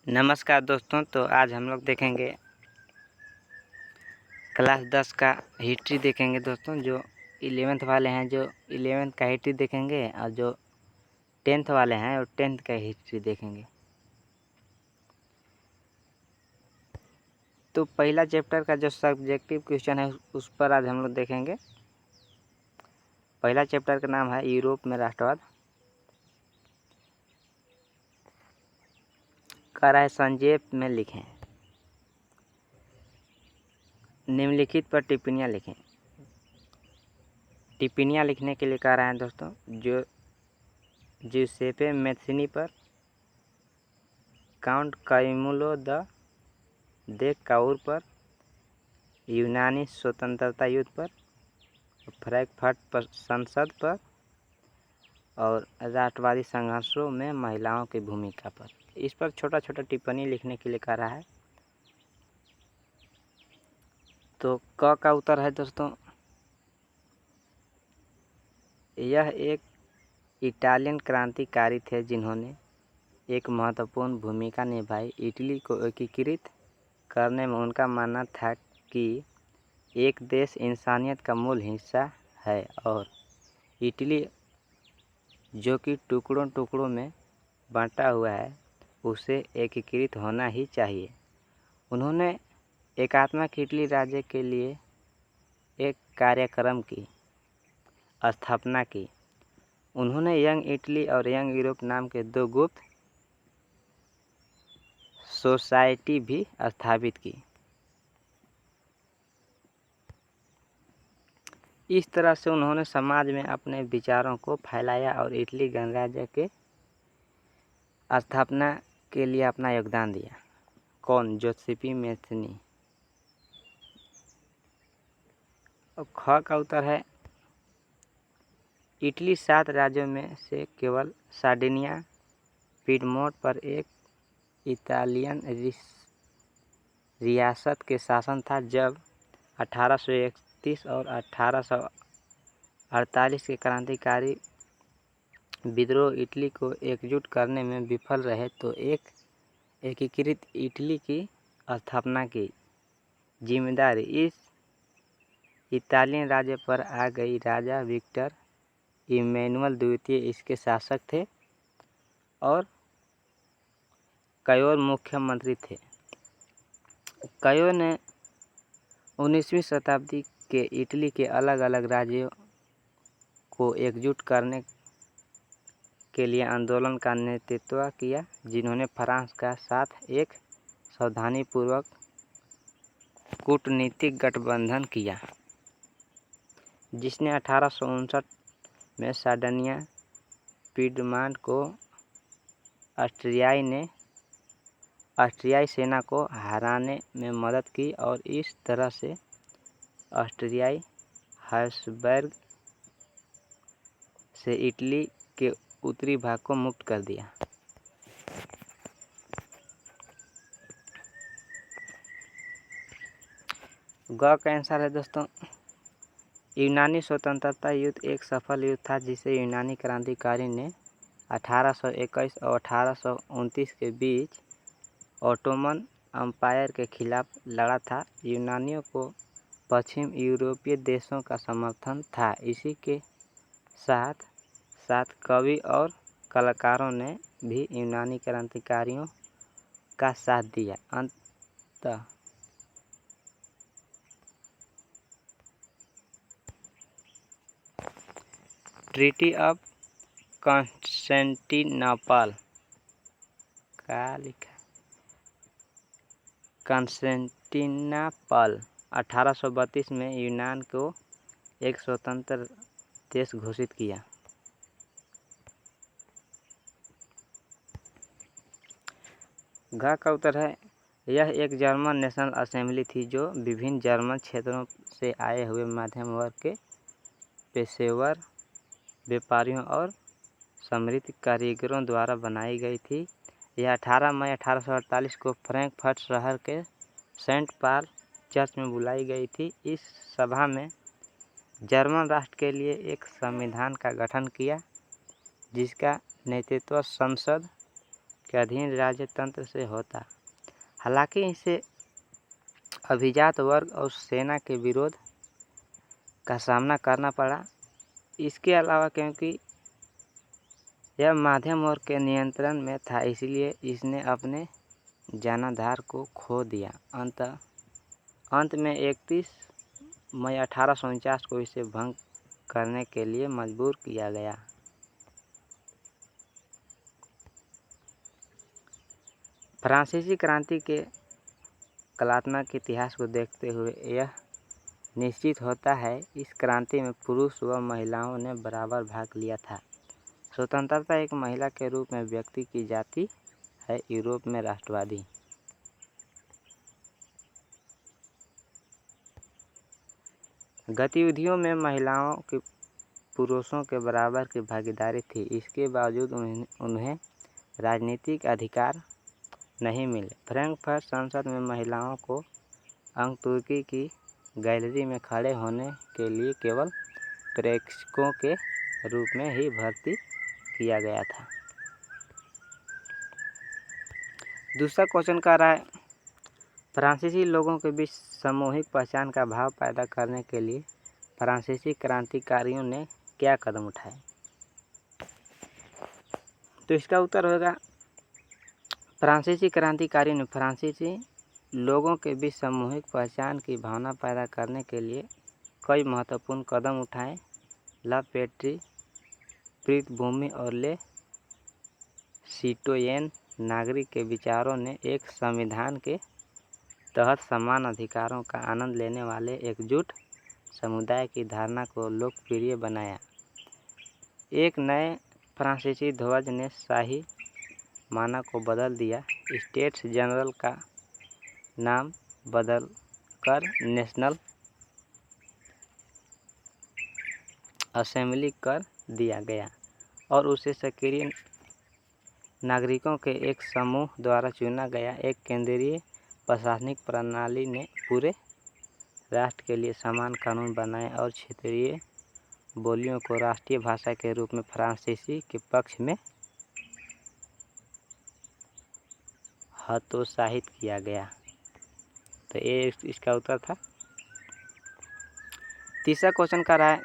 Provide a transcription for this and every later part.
नमस्कार दोस्तों। तो आज हम लोग देखेंगे क्लास 10 का हिस्ट्री देखेंगे दोस्तों। जो 11th वाले हैं जो 11th का हिस्ट्री देखेंगे और जो 10th वाले हैं वो 10th का हिस्ट्री देखेंगे। तो पहला चैप्टर का जो सब्जेक्टिव क्वेश्चन है उस पर आज हम लोग देखेंगे। पहला चैप्टर का नाम है यूरोप में राष्ट्रवाद। कह रहा है संक्षेप में लिखें, निम्नलिखित पर टिप्पणियाँ लिखें। टिप्पणियाँ लिखने के लिए कह रहा है दोस्तों जो जुसेपे मैत्सिनी पर, काउंट कैमुलो दे काउर पर, यूनानी स्वतंत्रता युद्ध पर, फ्रैंकफर्ट संसद पर और राष्ट्रवादी संघर्षों में महिलाओं की भूमिका पर। इस पर छोटा छोटा टिप्पणी लिखने के लिए कह रहा है। तो क का उत्तर है दोस्तों, यह एक इटालियन क्रांतिकारी थे जिन्होंने एक महत्वपूर्ण भूमिका निभाई। इटली को एकीकृत करने में उनका मानना था कि एक देश इंसानियत का मूल हिस्सा है और इटली जो कि टुकड़ों टुकड़ों में बंटा हुआ है उसे एकीकृत होना ही चाहिए। उन्होंने एकात्मक इटली राज्य के लिए एक कार्यक्रम की स्थापना की। उन्होंने यंग इटली और यंग यूरोप नाम के दो गुप्त सोसाइटी भी स्थापित की। इस तरह से उन्होंने समाज में अपने विचारों को फैलाया और इटली गणराज्य के स्थापना के लिए अपना योगदान दिया। कौन? जोसेपी मैत्सिनी। और ख का उत्तर है, इटली 7 राज्यों में से केवल सार्डिनिया पीडमोंट पर एक इटालियन रियासत के शासन था। जब 1831 और 1848 के क्रांतिकारी विद्रोह इटली को एकजुट करने में विफल रहे तो एक एकीकृत इटली की स्थापना की जिम्मेदारी इस इटालियन राज्य पर आ गई। राजा विक्टर इमैनुअल द्वितीय इसके शासक थे और कयोर मुख्यमंत्री थे। कयोर ने 19वीं शताब्दी के इटली के अलग अलग राज्यों को एकजुट करने के लिए आंदोलन का नेतृत्व किया, जिन्होंने फ्रांस का साथ एक सावधानीपूर्वक कूटनीतिक गठबंधन किया, जिसने 1859 में सार्डिनिया पीडमोंट को ऑस्ट्रियाई सेना को हराने में मदद की और इस तरह से ऑस्ट्रियाई हैब्सबर्ग से इटली के उत्तरी भाग को मुक्त कर दिया। ग का आंसर है दोस्तों, यूनानी स्वतंत्रता युद्ध एक सफल युद्ध था जिसे यूनानी क्रांतिकारी ने 1821 और 1829 के बीच ऑटोमन एम्पायर के खिलाफ लड़ा था। यूनानियों को पश्चिम यूरोपीय देशों का समर्थन था। इसी के साथ साथ कवि और कलाकारों ने भी यूनानी क्रांतिकारियों का साथ दिया। अंततः ट्रीटी ऑफ कॉन्स्टेंटिनोपल का लिखा, कॉन्स्टेंटिनोपल 1832 में यूनान को एक स्वतंत्र देश घोषित किया। घ का उत्तर है, यह एक जर्मन नेशनल असेंबली थी जो विभिन्न जर्मन क्षेत्रों से आए हुए मध्यम वर्ग के पेशेवर व्यापारियों और समृद्ध कारीगरों द्वारा बनाई गई थी। यह 18 मई 1848 को फ्रैंकफर्ट शहर के सेंट पॉल चर्च में बुलाई गई थी। इस सभा में जर्मन राष्ट्र के लिए एक संविधान का गठन किया, जिसका नेतृत्व संसद के अधीन राज्य तंत्र से होता। हालांकि इसे अभिजात वर्ग और सेना के विरोध का सामना करना पड़ा। इसके अलावा क्योंकि यह मध्यम वर्ग के नियंत्रण में था, इसलिए इसने अपने जनाधार को खो दिया। अंत में 31 मई 1849 को इसे भंग करने के लिए मजबूर किया गया। फ्रांसीसी क्रांति के कलात्मक इतिहास को देखते हुए यह निश्चित होता है, इस क्रांति में पुरुष व महिलाओं ने बराबर भाग लिया था। स्वतंत्रता एक महिला के रूप में व्यक्त की जाती है। यूरोप में राष्ट्रवादी गतिविधियों में महिलाओं की पुरुषों के बराबर की भागीदारी थी। इसके बावजूद उन्हें राजनीतिक अधिकार नहीं मिले। फ्रैंकफर्ट संसद में महिलाओं को अंग तुर्की की गैलरी में खड़े होने के लिए केवल प्रेक्षकों के रूप में ही भर्ती किया गया था। दूसरा क्वेश्चन कह रहा है, फ्रांसीसी लोगों के बीच सामूहिक पहचान का भाव पैदा करने के लिए फ्रांसीसी क्रांतिकारियों ने क्या कदम उठाए? तो इसका उत्तर होगा, फ्रांसीसी क्रांतिकारियों ने फ्रांसीसी लोगों के बीच सामूहिक पहचान की भावना पैदा करने के लिए कई महत्वपूर्ण कदम उठाए। ला पेट्री, पृथ्वी और ले सिटोयेन नागरिक के विचारों ने एक संविधान के तहत समान अधिकारों का आनंद लेने वाले एकजुट समुदाय की धारणा को लोकप्रिय बनाया। एक नए फ्रांसीसी ध्वज ने शाही मानक को बदल दिया। स्टेट्स जनरल का नाम बदलकर नेशनल असेंबली कर दिया गया और उसे सक्रिय नागरिकों के एक समूह द्वारा चुना गया। एक केंद्रीय प्रशासनिक प्रणाली ने पूरे राष्ट्र के लिए समान कानून बनाए और क्षेत्रीय बोलियों को राष्ट्रीय भाषा के रूप में फ्रांसीसी के पक्ष में हतोत्साहित किया गया। तो ये इसका उत्तर था। तीसरा क्वेश्चन कर रहा है,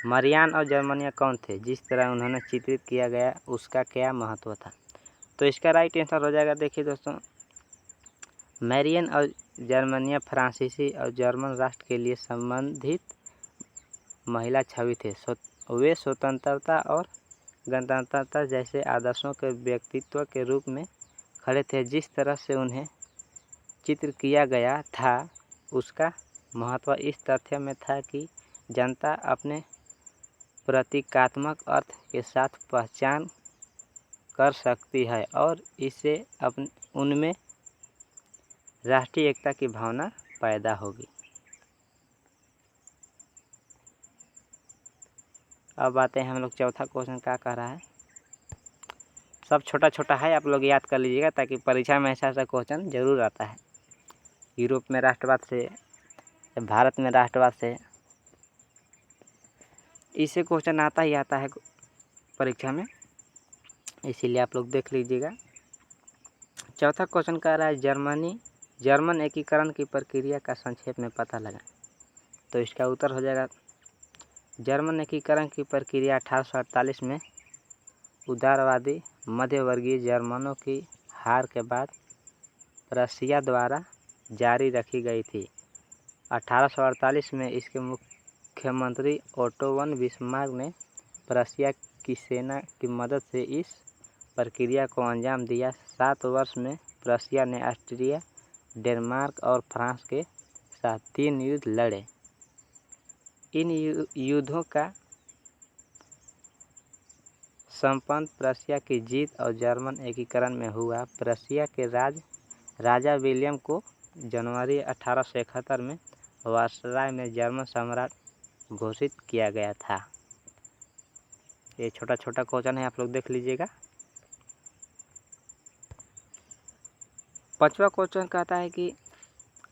मरियान और जर्मनिया कौन थे? जिस तरह उन्होंने चित्रित किया गया उसका क्या महत्व था? तो इसका राइट आंसर हो जाएगा, देखिए दोस्तों, मैरियन और जर्मनिया फ्रांसीसी और जर्मन राष्ट्र के लिए संबंधित महिला छवि थे। वे स्वतंत्रता और गणतंत्रता जैसे आदर्शों के व्यक्तित्व के रूप में खड़े थे। जिस तरह से उन्हें चित्र किया गया था उसका महत्व इस तथ्य में था कि जनता अपने प्रतीकात्मक अर्थ के साथ पहचान कर सकती है और इससे उनमें राष्ट्रीय एकता की भावना पैदा होगी। अब आते हैं हम लोग चौथा क्वेश्चन क्या कह रहा है। सब छोटा छोटा है, आप लोग याद कर लीजिएगा ताकि परीक्षा में ऐसा क्वेश्चन जरूर आता है। यूरोप में राष्ट्रवाद से, भारत में राष्ट्रवाद से, इससे क्वेश्चन आता ही आता है परीक्षा में, इसीलिए आप लोग देख लीजिएगा। चौथा क्वेश्चन कह रहा है, जर्मन एकीकरण की प्रक्रिया का संक्षेप में पता लगा। तो इसका उत्तर हो जाएगा, जर्मन एकीकरण की प्रक्रिया 1848 में उदारवादी मध्यवर्गीय जर्मनों की हार के बाद प्रशिया द्वारा जारी रखी गई थी। 1848 में इसके मुख्यमंत्री ओटो वन बिस्मार्क ने प्रशिया की सेना की मदद से इस प्रक्रिया को अंजाम दिया। 7 वर्ष में प्रशिया ने ऑस्ट्रिया, डेनमार्क और फ्रांस के साथ 3 युद्ध लड़े। इन युद्धों का संपन्न प्रशिया की जीत और जर्मन एकीकरण में हुआ। प्रशिया के राजा विलियम को जनवरी 1871 में वायसराय में जर्मन सम्राट घोषित किया गया था। ये छोटा छोटा क्वेश्चन है, आप लोग देख लीजिएगा। पांचवा क्वेश्चन कहता है कि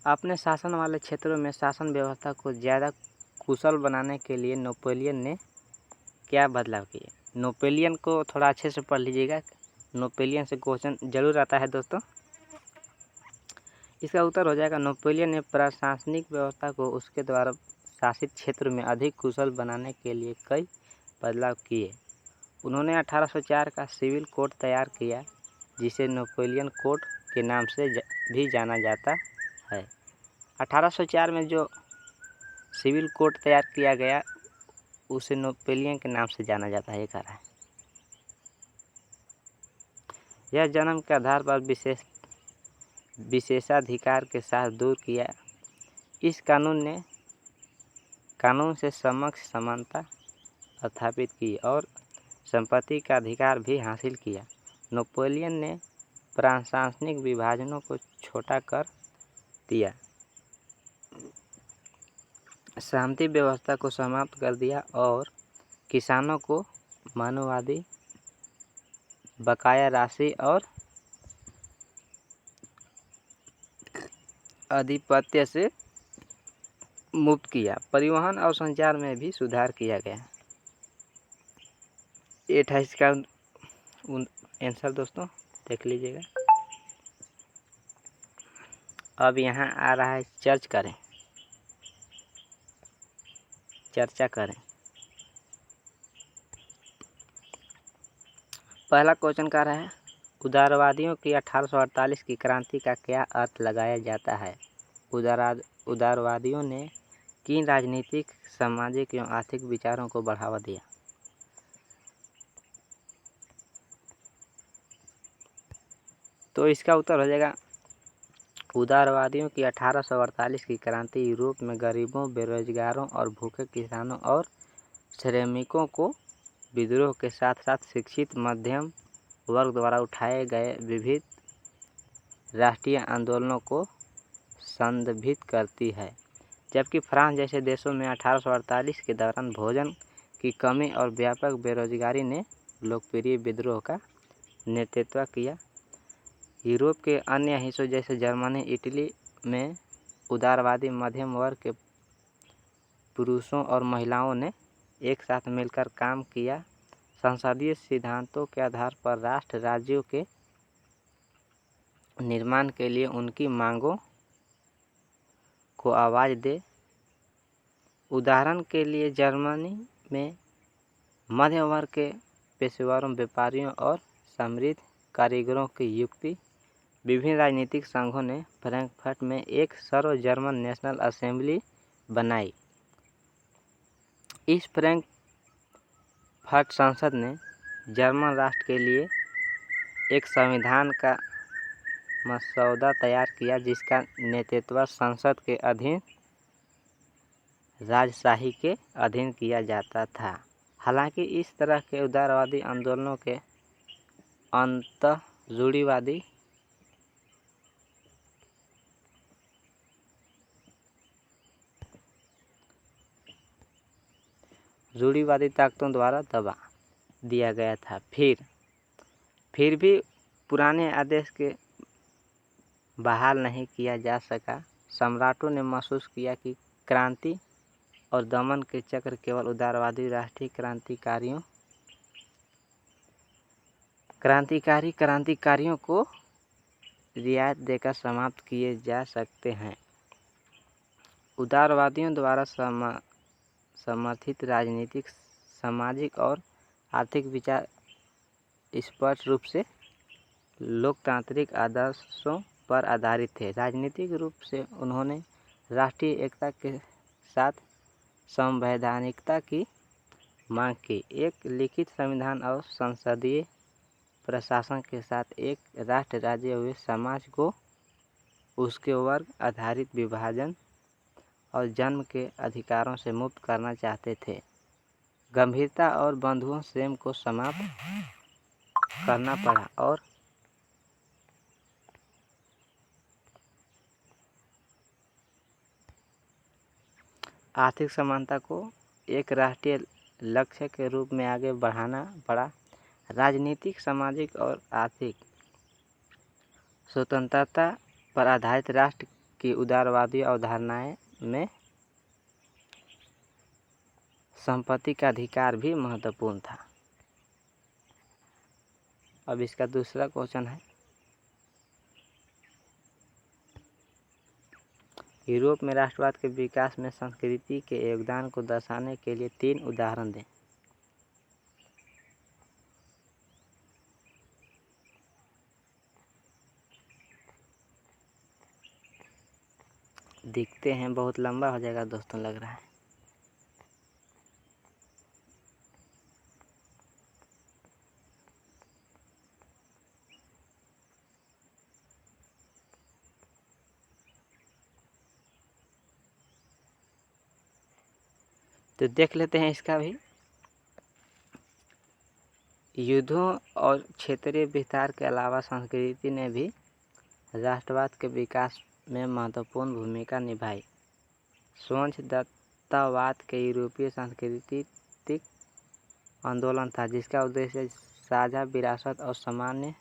अपने शासन वाले क्षेत्रों में शासन व्यवस्था को ज़्यादा कुशल बनाने के लिए नेपोलियन ने क्या बदलाव किए? नेपोलियन को थोड़ा अच्छे से पढ़ लीजिएगा, नेपोलियन से क्वेश्चन जरूर आता है दोस्तों। इसका उत्तर हो जाएगा नेपोलियन ने प्रशासनिक व्यवस्था को उसके द्वारा शासित क्षेत्र में अधिक कुशल बनाने के लिए कई बदलाव किए। उन्होंने 1804 का सिविल कोड तैयार किया, जिसे नेपोलियन कोड के नाम से भी जाना जाता है। 1804 में जो सिविल कोड तैयार किया गया उसे नेपोलियन के नाम से जाना जाता है, ये कह रहा है। यह जन्म के आधार पर विशेषाधिकार के साथ दूर किया। इस कानून से समक्ष समानता स्थापित की और संपत्ति का अधिकार भी हासिल किया। नेपोलियन ने प्रशासनिक विभाजनों को छोटा कर दिया, शांति व्यवस्था को समाप्त कर दिया और किसानों को मानवादी बकाया राशि और आधिपत्य से मुक्त किया। परिवहन और संचार में भी सुधार किया गया। 28 का आंसर दोस्तों देख लीजिएगा। अब यहाँ आ रहा है चर्चा करें। पहला क्वेश्चन कह रहा है, उदारवादियों की 1848 की क्रांति का क्या अर्थ लगाया जाता है? उदारवादियों ने किन राजनीतिक, सामाजिक एवं आर्थिक विचारों को बढ़ावा दिया? तो इसका उत्तर हो जाएगा, उदारवादियों की 1848 की क्रांति यूरोप में गरीबों, बेरोजगारों और भूखे किसानों और श्रमिकों को विद्रोह के साथ साथ शिक्षित मध्यम वर्ग द्वारा उठाए गए विविध राष्ट्रीय आंदोलनों को संदर्भित करती है। जबकि फ्रांस जैसे देशों में 1848 के दौरान भोजन की कमी और व्यापक बेरोजगारी ने लोकप्रिय विद्रोह का नेतृत्व किया। यूरोप के अन्य हिस्सों जैसे जर्मनी, इटली में उदारवादी मध्यम वर्ग के पुरुषों और महिलाओं ने एक साथ मिलकर काम किया। संसदीय सिद्धांतों के आधार पर राष्ट्र राज्यों के निर्माण के लिए उनकी मांगों को आवाज़ दे। उदाहरण के लिए जर्मनी में मध्य वर्ग के पेशेवरों, व्यापारियों और समृद्ध कारीगरों की युक्ति विभिन्न राजनीतिक संघों ने फ्रैंकफर्ट में एक सर्व जर्मन नेशनल असेंबली बनाई। इस फ्रैंकफर्ट संसद ने जर्मन राष्ट्र के लिए एक संविधान का मसौदा तैयार किया, जिसका नेतृत्व संसद के अधीन राजशाही के अधीन किया जाता था। हालांकि इस तरह के उदारवादी आंदोलनों के अंततः रूढ़िवादी ताकतों द्वारा दबा दिया गया था। फिर भी पुराने आदेश के बहाल नहीं किया जा सका। सम्राटों ने महसूस किया कि क्रांति और दमन के चक्र केवल उदारवादी राष्ट्रीय क्रांतिकारियों को रियायत देकर समाप्त किए जा सकते हैं। उदारवादियों द्वारा समर्थित राजनीतिक, सामाजिक और आर्थिक विचार स्पष्ट रूप से लोकतांत्रिक आदर्शों पर आधारित थे। राजनीतिक रूप से उन्होंने राष्ट्रीय एकता के साथ संवैधानिकता की मांग की। एक लिखित संविधान और संसदीय प्रशासन के साथ एक राष्ट्र राज्य हुए समाज को उसके वर्ग आधारित विभाजन और जन्म के अधिकारों से मुक्त करना चाहते थे। गंभीरता और बंधुओं श्रम को समाप्त करना पड़ा और आर्थिक समानता को एक राष्ट्रीय लक्ष्य के रूप में आगे बढ़ाना पड़ा। राजनीतिक, सामाजिक और आर्थिक स्वतंत्रता पर आधारित राष्ट्र की उदारवादी अवधारणाएं में संपत्ति का अधिकार भी महत्वपूर्ण था। अब इसका दूसरा क्वेश्चन है, यूरोप में राष्ट्रवाद के विकास में संस्कृति के योगदान को दर्शाने के लिए 3 उदाहरण दें। दिखते हैं बहुत लंबा हो जाएगा दोस्तों, लग रहा है। तो देख लेते हैं इसका भी। युद्धों और क्षेत्रीय विस्तार के अलावा संस्कृति ने भी राष्ट्रवाद के विकास में महत्वपूर्ण भूमिका निभाई। स्वतंत्रतावाद के यूरोपीय सांस्कृतिक आंदोलन था, जिसका उद्देश्य साझा विरासत और सामान्य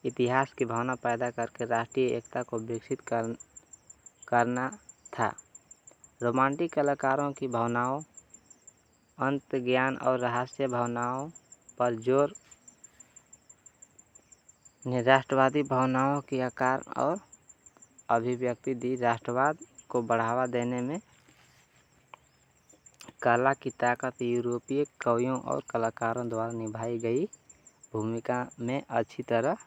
इतिहास की भावना पैदा करके राष्ट्रीय एकता को विकसित करना था। रोमांटिक कलाकारों की भावनाओं, अंतर्ज्ञान और रहस्य भावनाओं पर जोर ने राष्ट्रवादी भावनाओं की आकार और अभिव्यक्ति दी। राष्ट्रवाद को बढ़ावा देने में कला की ताकत यूरोपीय कवियों और कलाकारों द्वारा निभाई गई भूमिका में अच्छी तरह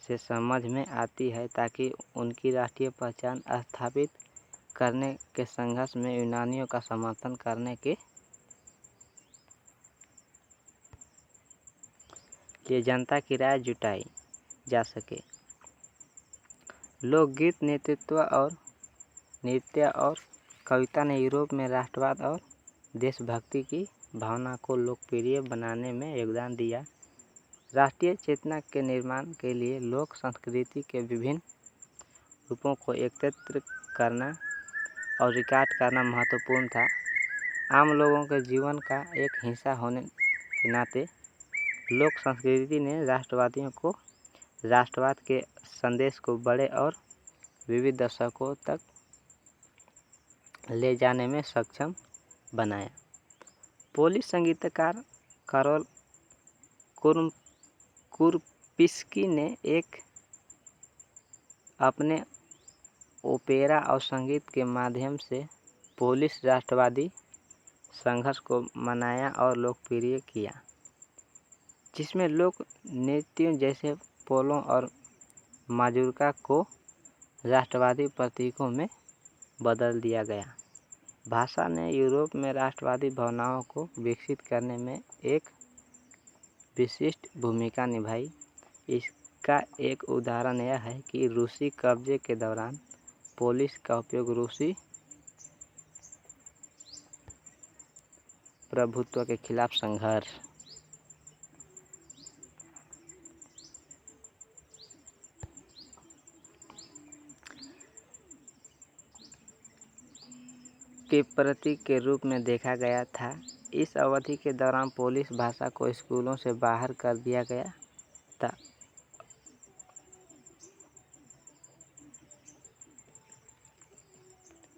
से समझ में आती है, ताकि उनकी राष्ट्रीय पहचान स्थापित करने के संघर्ष में यूनानियों का समर्थन करने के लिए जनता की राय जुटाई जा सके। लोकगीत, नृत्य और कविता ने यूरोप में राष्ट्रवाद और देशभक्ति की भावना को लोकप्रिय बनाने में योगदान दिया। राष्ट्रीय चेतना के निर्माण के लिए लोक संस्कृति के विभिन्न रूपों को एकत्रित करना और रिकॉर्ड करना महत्वपूर्ण था। आम लोगों के जीवन का एक हिस्सा होने के नाते लोक संस्कृति ने राष्ट्रवादियों को राष्ट्रवाद के संदेश को बड़े और विविध दर्शकों तक ले जाने में सक्षम बनाया। पोलिश संगीतकार कारोल कुरपिस्की ने अपने ओपेरा और संगीत के माध्यम से पोलिश राष्ट्रवादी संघर्ष को मनाया और लोकप्रिय किया, जिसमें लोक नृत्यों जैसे पोलो और माजोर्का को राष्ट्रवादी प्रतीकों में बदल दिया गया। भाषा ने यूरोप में राष्ट्रवादी भावनाओं को विकसित करने में एक विशिष्ट भूमिका निभाई। इसका एक उदाहरण यह है कि रूसी कब्जे के दौरान पोलिश का उपयोग रूसी प्रभुत्व के खिलाफ संघर्ष के प्रतीक के रूप में देखा गया था। इस अवधि के दौरान पोलिश भाषा को स्कूलों से बाहर कर दिया गया था।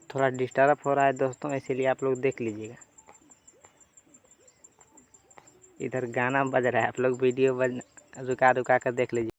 थोड़ा डिस्टर्ब हो रहा है दोस्तों, इसीलिए आप लोग देख लीजिएगा। इधर गाना बज रहा है, आप लोग वीडियो रुका कर देख लीजिए।